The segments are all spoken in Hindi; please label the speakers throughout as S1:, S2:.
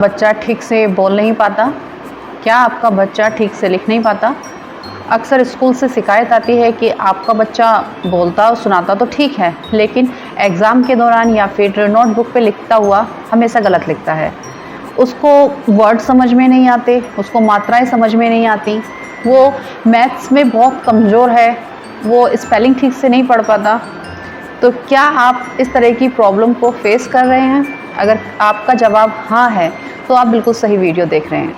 S1: बच्चा ठीक से बोल नहीं पाता? क्या आपका बच्चा ठीक से लिख नहीं पाता? अक्सर स्कूल से शिकायत आती है कि आपका बच्चा बोलता और सुनाता तो ठीक है, लेकिन एग्ज़ाम के दौरान या फिर नोटबुक पे लिखता हुआ हमेशा गलत लिखता है। उसको वर्ड समझ में नहीं आते, उसको मात्राएं समझ में नहीं आती, वो मैथ्स में बहुत कमज़ोर है, वो स्पेलिंग ठीक से नहीं पढ़ पाता। तो क्या आप इस तरह की प्रॉब्लम को फेस कर रहे हैं? अगर आपका जवाब हाँ है तो आप बिल्कुल सही वीडियो देख रहे हैं,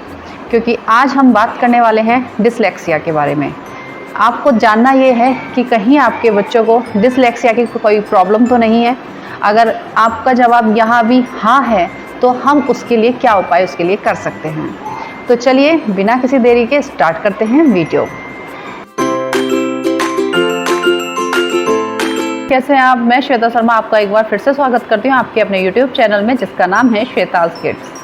S1: क्योंकि आज हम बात करने वाले हैं डिसलेक्सिया के बारे में। आपको जानना ये है कि कहीं आपके बच्चों को डिसलेक्सिया की कोई प्रॉब्लम तो नहीं है। अगर आपका जवाब यहाँ भी हाँ है तो हम उसके लिए क्या उपाय उसके लिए कर सकते हैं। तो चलिए बिना किसी देरी के स्टार्ट करते हैं वीडियो। कैसे हैं आप? मैं श्वेता शर्मा आपका एक बार फिर से स्वागत करती हूँ आपके अपने YouTube चैनल में, जिसका नाम है श्वेताज किड्स।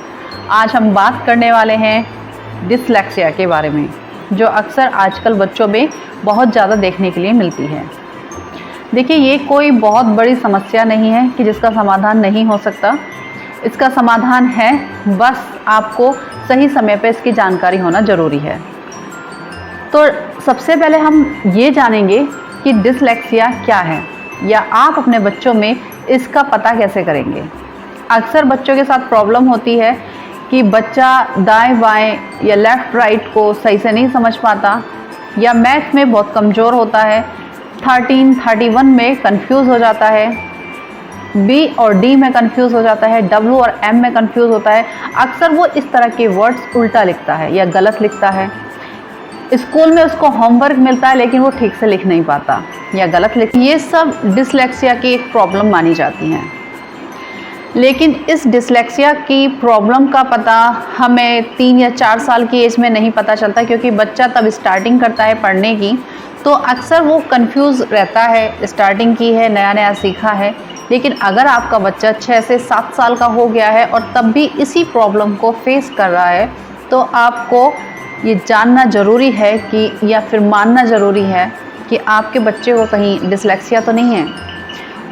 S1: आज हम बात करने वाले हैं डिसलेक्सिया के बारे में, जो अक्सर आजकल बच्चों में बहुत ज़्यादा देखने के लिए मिलती है। देखिए, ये कोई बहुत बड़ी समस्या नहीं है कि जिसका समाधान नहीं हो सकता। इसका समाधान है, बस आपको सही समय पर इसकी जानकारी होना ज़रूरी है। तो सबसे पहले हम ये जानेंगे कि डिसलेक्सिया क्या है, या आप अपने बच्चों में इसका पता कैसे करेंगे। अक्सर बच्चों के साथ प्रॉब्लम होती है कि बच्चा दाएं बाएं या लेफ़्ट राइट को सही से नहीं समझ पाता, या मैथ में बहुत कमज़ोर होता है, 13, 31 में कंफ्यूज हो जाता है, बी और डी में कंफ्यूज हो जाता है, डब्ल्यू और एम में कंफ्यूज होता है। अक्सर वो इस तरह के वर्ड्स उल्टा लिखता है या गलत लिखता है। स्कूल में उसको होमवर्क मिलता है लेकिन वो ठीक से लिख नहीं पाता या गलत लिख। ये सब डिसलेक्सिया की एक प्रॉब्लम मानी जाती हैं। लेकिन इस डिसलेक्सिया की प्रॉब्लम का पता हमें 3 या 4 साल की एज में नहीं पता चलता, क्योंकि बच्चा तब स्टार्टिंग करता है पढ़ने की, तो अक्सर वो कंफ्यूज रहता है। स्टार्टिंग की है, नया नया सीखा है। लेकिन अगर आपका बच्चा 6 से 7 साल का हो गया है और तब भी इसी प्रॉब्लम को फेस कर रहा है, तो आपको ये जानना ज़रूरी है कि, या फिर मानना ज़रूरी है कि आपके बच्चे को कहीं डिसलेक्सिया तो नहीं है।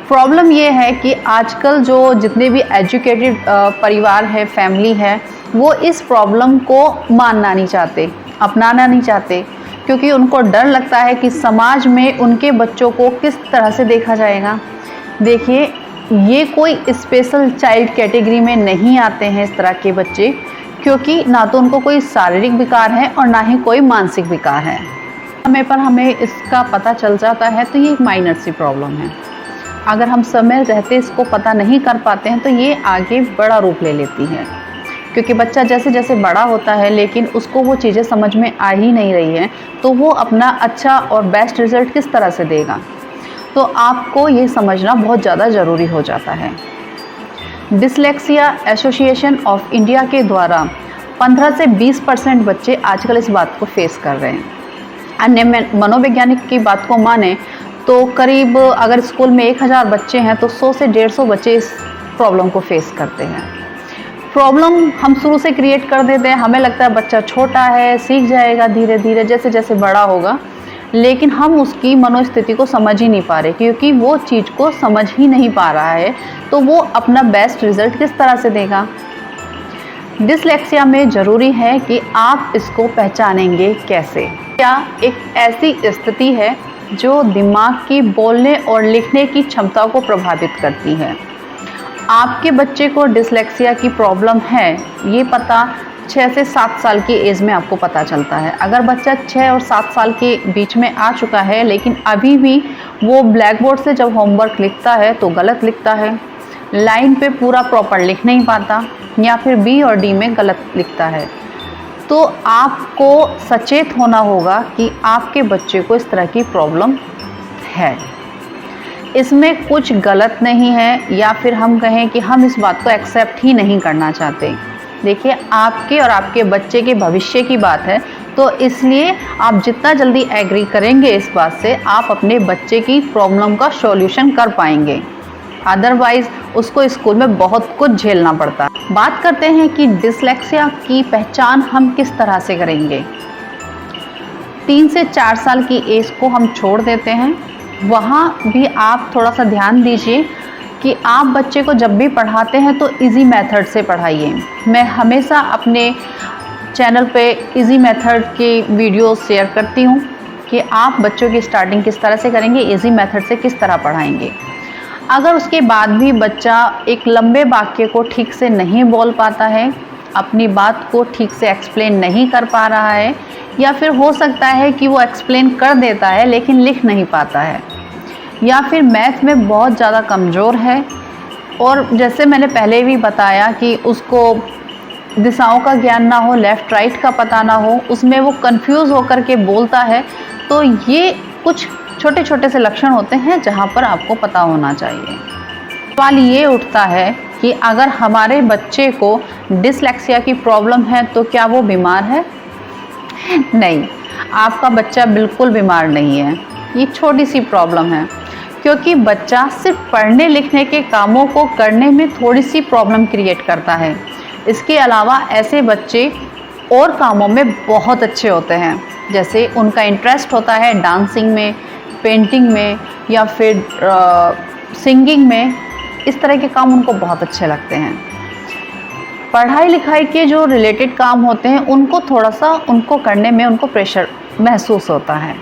S1: प्रॉब्लम ये है कि आजकल जो जितने भी एजुकेटेड परिवार है, फैमिली है, वो इस प्रॉब्लम को मानना नहीं चाहते, अपनाना नहीं चाहते, क्योंकि उनको डर लगता है कि समाज में उनके बच्चों को किस तरह से देखा जाएगा। देखिए, ये कोई स्पेशल चाइल्ड कैटेगरी में नहीं आते हैं इस तरह के बच्चे, क्योंकि ना तो उनको कोई शारीरिक विकार है और ना ही कोई मानसिक विकार है। समय पर हमें इसका पता चल जाता है तो ये एक माइनर सी प्रॉब्लम है। अगर हम समय रहते इसको पता नहीं कर पाते हैं तो ये आगे बड़ा रूप ले लेती है, क्योंकि बच्चा जैसे जैसे बड़ा होता है लेकिन उसको वो चीज़ें समझ में आ ही नहीं रही हैं, तो वो अपना अच्छा और बेस्ट रिज़ल्ट किस तरह से देगा। तो आपको ये समझना बहुत ज़्यादा ज़रूरी हो जाता है। डिसलेक्सिया एसोसिएशन ऑफ इंडिया के द्वारा 15 से 20% बच्चे आजकल इस बात को फेस कर रहे हैं। अन्य मनोवैज्ञानिक की बात को माने तो करीब, अगर स्कूल में 1000 बच्चे हैं तो 100 से 150 बच्चे इस प्रॉब्लम को फेस करते हैं। प्रॉब्लम हम शुरू से क्रिएट कर देते हैं। हमें लगता है बच्चा छोटा है, सीख जाएगा धीरे धीरे जैसे जैसे बड़ा होगा, लेकिन हम उसकी मनोस्थिति को समझ ही नहीं पा रहे, क्योंकि वो चीज़ को समझ ही नहीं पा रहा है, तो वो अपना बेस्ट रिज़ल्ट किस तरह से देगा। डिसलेक्सिया में ज़रूरी है कि आप इसको पहचानेंगे कैसे। क्या एक ऐसी स्थिति है जो दिमाग की बोलने और लिखने की क्षमता को प्रभावित करती है। आपके बच्चे को डिसलेक्सिया की प्रॉब्लम है, ये पता 6 से 7 साल की एज में आपको पता चलता है। अगर बच्चा 6 और 7 साल के बीच में आ चुका है लेकिन अभी भी वो ब्लैक बोर्ड से जब होमवर्क लिखता है तो गलत लिखता है, लाइन पे पूरा प्रॉपर लिख नहीं पाता, या फिर बी और डी में गलत लिखता है, तो आपको सचेत होना होगा कि आपके बच्चे को इस तरह की प्रॉब्लम है। इसमें कुछ गलत नहीं है, या फिर हम कहें कि हम इस बात को एक्सेप्ट ही नहीं करना चाहते। देखिए, आपके और आपके बच्चे के भविष्य की बात है, तो इसलिए आप जितना जल्दी एग्री करेंगे इस बात से, आप अपने बच्चे की प्रॉब्लम का सॉल्यूशन कर पाएंगे। अदरवाइज़ उसको स्कूल में बहुत कुछ झेलना पड़ता है। बात करते हैं कि डिसलेक्सिया की पहचान हम किस तरह से करेंगे। 3 से 4 साल की एज को हम छोड़ देते हैं, वहाँ भी आप थोड़ा सा ध्यान दीजिए कि आप बच्चे को जब भी पढ़ाते हैं तो इजी मेथड से पढ़ाइए। मैं हमेशा अपने चैनल पे इजी मेथड की वीडियोस शेयर करती हूँ कि आप बच्चों की स्टार्टिंग किस तरह से करेंगे, इजी मेथड से किस तरह पढ़ाएंगे। अगर उसके बाद भी बच्चा एक लंबे वाक्य को ठीक से नहीं बोल पाता है, अपनी बात को ठीक से एक्सप्लेन नहीं कर पा रहा है, या फिर हो सकता है कि वो एक्सप्लेन कर देता है लेकिन लिख नहीं पाता है, या फिर मैथ में बहुत ज़्यादा कमज़ोर है, और जैसे मैंने पहले भी बताया कि उसको दिशाओं का ज्ञान ना हो, लेफ़्ट राइट का पता ना हो, उसमें वो कंफ्यूज होकर के बोलता है, तो ये कुछ छोटे छोटे से लक्षण होते हैं जहाँ पर आपको पता होना चाहिए। सवाल ये उठता है कि अगर हमारे बच्चे को डिसलेक्सिया की प्रॉब्लम है तो क्या वो बीमार है? नहीं, आपका बच्चा बिल्कुल बीमार नहीं है। ये छोटी सी प्रॉब्लम है, क्योंकि बच्चा सिर्फ पढ़ने लिखने के कामों को करने में थोड़ी सी प्रॉब्लम क्रिएट करता है। इसके अलावा ऐसे बच्चे और कामों में बहुत अच्छे होते हैं, जैसे उनका इंटरेस्ट होता है डांसिंग में, पेंटिंग में, या फिर सिंगिंग में। इस तरह के काम उनको बहुत अच्छे लगते हैं। पढ़ाई लिखाई के जो रिलेटेड काम होते हैं उनको थोड़ा सा उनको करने में उनको प्रेशर महसूस होता है।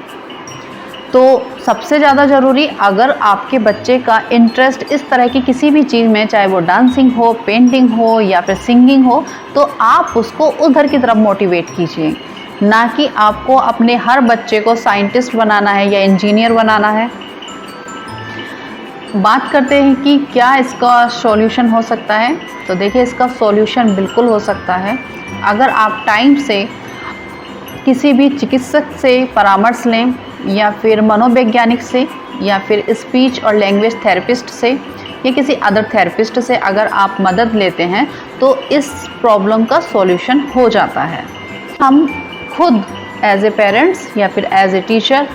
S1: तो सबसे ज़्यादा ज़रूरी, अगर आपके बच्चे का इंटरेस्ट इस तरह की किसी भी चीज़ में, चाहे वो डांसिंग हो, पेंटिंग हो या फिर सिंगिंग हो, तो आप उसको उधर की तरफ मोटिवेट कीजिए, ना कि आपको अपने हर बच्चे को साइंटिस्ट बनाना है या इंजीनियर बनाना है। बात करते हैं कि क्या इसका सॉल्यूशन हो सकता है। तो देखिए, इसका सॉल्यूशन बिल्कुल हो सकता है अगर आप टाइम से किसी भी चिकित्सक से परामर्श लें, या फिर मनोवैज्ञानिक से, या फिर स्पीच और लैंग्वेज थेरेपिस्ट से, या किसी अदर थेरेपिस्ट से अगर आप मदद लेते हैं तो इस प्रॉब्लम का सॉल्यूशन हो जाता है। हम खुद एज ए पेरेंट्स या फिर एज ए टीचर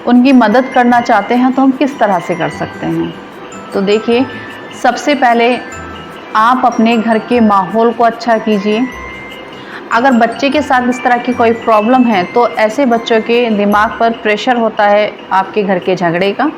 S1: उनकी मदद करना चाहते हैं तो हम किस तरह से कर सकते हैं। तो देखिए, सबसे पहले आप अपने घर के माहौल को अच्छा कीजिए। अगर बच्चे के साथ इस तरह की कोई प्रॉब्लम है तो ऐसे बच्चों के दिमाग पर प्रेशर होता है आपके घर के झगड़े का,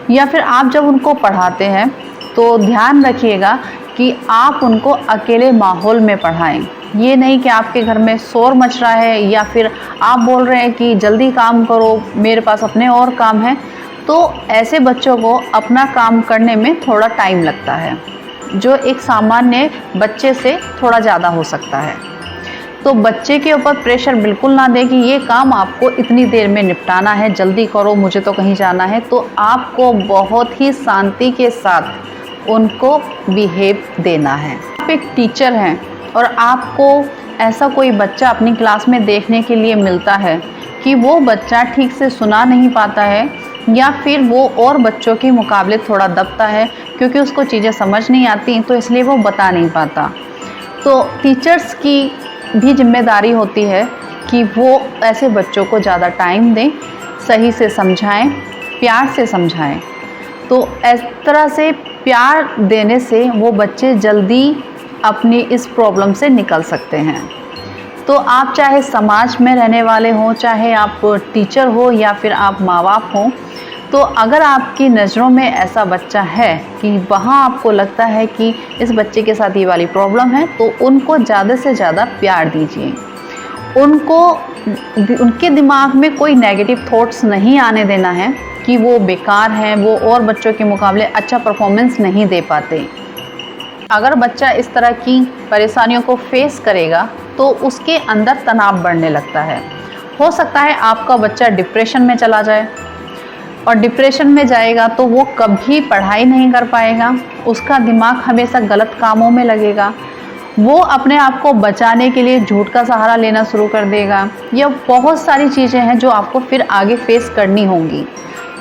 S1: या फिर आप जब उनको पढ़ाते हैं तो ध्यान रखिएगा कि आप उनको अकेले माहौल में पढ़ाएं। ये नहीं कि आपके घर में शोर मच रहा है या फिर आप बोल रहे हैं कि जल्दी काम करो, मेरे पास अपने और काम है, तो ऐसे बच्चों को अपना काम करने में थोड़ा टाइम लगता है, जो एक सामान्य बच्चे से थोड़ा ज़्यादा हो सकता है। तो बच्चे के ऊपर प्रेशर बिल्कुल ना दें कि ये काम आपको इतनी देर में निपटाना है, जल्दी करो, मुझे तो कहीं जाना है। तो आपको बहुत ही शांति के साथ उनको बिहेव देना है। आप एक टीचर हैं और आपको ऐसा कोई बच्चा अपनी क्लास में देखने के लिए मिलता है कि वो बच्चा ठीक से सुना नहीं पाता है, या फिर वो और बच्चों के मुकाबले थोड़ा दबता है क्योंकि उसको चीज़ें समझ नहीं आती, तो इसलिए वो बता नहीं पाता। तो टीचर्स की भी जिम्मेदारी होती है कि वो ऐसे बच्चों को ज़्यादा टाइम दें, सही से समझाएं, प्यार से समझाएं। तो इस तरह से प्यार देने से वो बच्चे जल्दी अपनी इस प्रॉब्लम से निकल सकते हैं। तो आप चाहे समाज में रहने वाले हों, चाहे आप टीचर हो या फिर आप माँ बाप हों, तो अगर आपकी नज़रों में ऐसा बच्चा है कि वहाँ आपको लगता है कि इस बच्चे के साथ ये वाली प्रॉब्लम है, तो उनको ज़्यादा से ज़्यादा प्यार दीजिए। उनके दिमाग में कोई नेगेटिव थॉट्स नहीं आने देना है कि वो बेकार हैं, वो और बच्चों के मुकाबले अच्छा परफॉर्मेंस नहीं दे पाते। अगर बच्चा इस तरह की परेशानियों को फेस करेगा तो उसके अंदर तनाव बढ़ने लगता है। हो सकता है आपका बच्चा डिप्रेशन में चला जाए, और डिप्रेशन में जाएगा तो वो कभी पढ़ाई नहीं कर पाएगा, उसका दिमाग हमेशा गलत कामों में लगेगा, वो अपने आप को बचाने के लिए झूठ का सहारा लेना शुरू कर देगा, या बहुत सारी चीज़ें हैं जो आपको फिर आगे फेस करनी होंगी।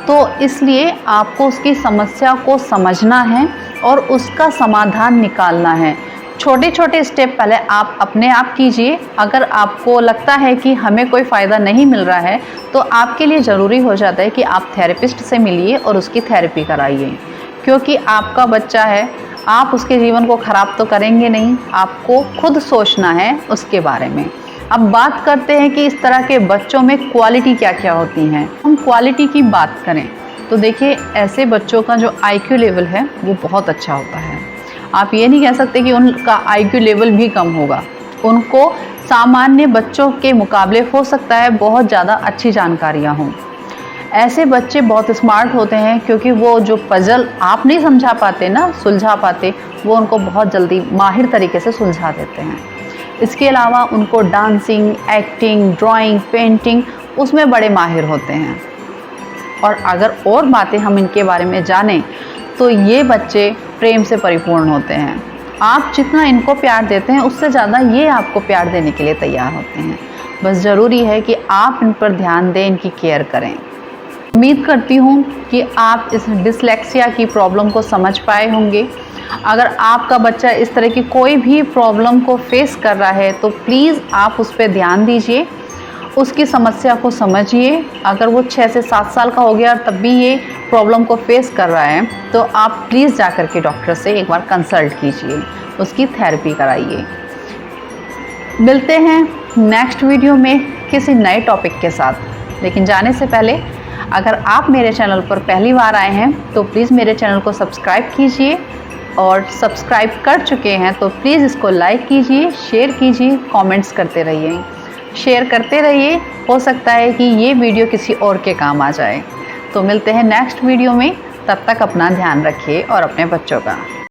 S1: तो इसलिए आपको उसकी समस्या को समझना है और उसका समाधान निकालना है। छोटे छोटे स्टेप पहले आप अपने आप कीजिए। अगर आपको लगता है कि हमें कोई फ़ायदा नहीं मिल रहा है तो आपके लिए ज़रूरी हो जाता है कि आप थेरेपिस्ट से मिलिए और उसकी थेरेपी कराइए, क्योंकि आपका बच्चा है, आप उसके जीवन को ख़राब तो करेंगे नहीं, आपको खुद सोचना है उसके बारे में। अब बात करते हैं कि इस तरह के बच्चों में क्वालिटी क्या क्या होती हैं। हम क्वालिटी की बात करें तो देखिए ऐसे बच्चों का जो IQ लेवल है वो बहुत अच्छा होता है। आप ये नहीं कह सकते कि उनका IQ लेवल भी कम होगा, उनको सामान्य बच्चों के मुकाबले हो सकता है बहुत ज़्यादा अच्छी जानकारियाँ हों। ऐसे बच्चे बहुत स्मार्ट होते हैं क्योंकि वो जो पजल आप नहीं समझा पाते ना, सुलझा पाते, वो उनको बहुत जल्दी माहिर तरीके से सुलझा देते हैं। इसके अलावा उनको डांसिंग, एक्टिंग, ड्राइंग, पेंटिंग उसमें बड़े माहिर होते हैं। और अगर और बातें हम इनके बारे में जानें तो ये बच्चे प्रेम से परिपूर्ण होते हैं। आप जितना इनको प्यार देते हैं उससे ज़्यादा ये आपको प्यार देने के लिए तैयार होते हैं। बस ज़रूरी है कि आप इन पर ध्यान दें, इनकी केयर करें। उम्मीद करती हूँ कि आप इस डिसलेक्सिया की प्रॉब्लम को समझ पाए होंगे। अगर आपका बच्चा इस तरह की कोई भी प्रॉब्लम को फेस कर रहा है तो प्लीज़ आप उस पर ध्यान दीजिए, उसकी समस्या को समझिए। अगर वो 6 से 7 साल का हो गया और तब भी ये प्रॉब्लम को फेस कर रहा है तो आप प्लीज़ जा कर के डॉक्टर से एक बार कंसल्ट कीजिए, उसकी थेरेपी कराइए। मिलते हैं नेक्स्ट वीडियो में किसी नए टॉपिक के साथ। लेकिन जाने से पहले अगर आप मेरे चैनल पर पहली बार आए हैं तो प्लीज़ मेरे चैनल को सब्सक्राइब कीजिए, और सब्सक्राइब कर चुके हैं तो प्लीज़ इसको लाइक कीजिए, शेयर कीजिए, कमेंट्स करते रहिए, शेयर करते रहिए। हो सकता है कि ये वीडियो किसी और के काम आ जाए। तो मिलते हैं नेक्स्ट वीडियो में, तब तक अपना ध्यान रखिए और अपने बच्चों का।